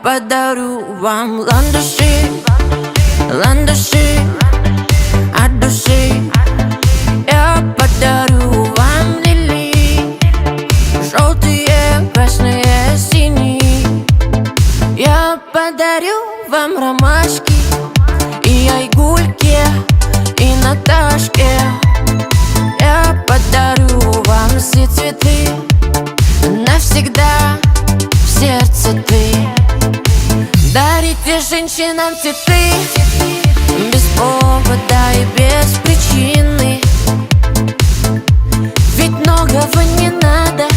подарю вам ландыши, ландыши от души. Я подарю вам лилии, желтые, красные, синие. Я подарю вам ромашки и айгульки, и Наташке. Я подарю вам все цветы, навсегда в сердце ты. Дарите женщинам цветы без повода и без причины, ведь многого не надо.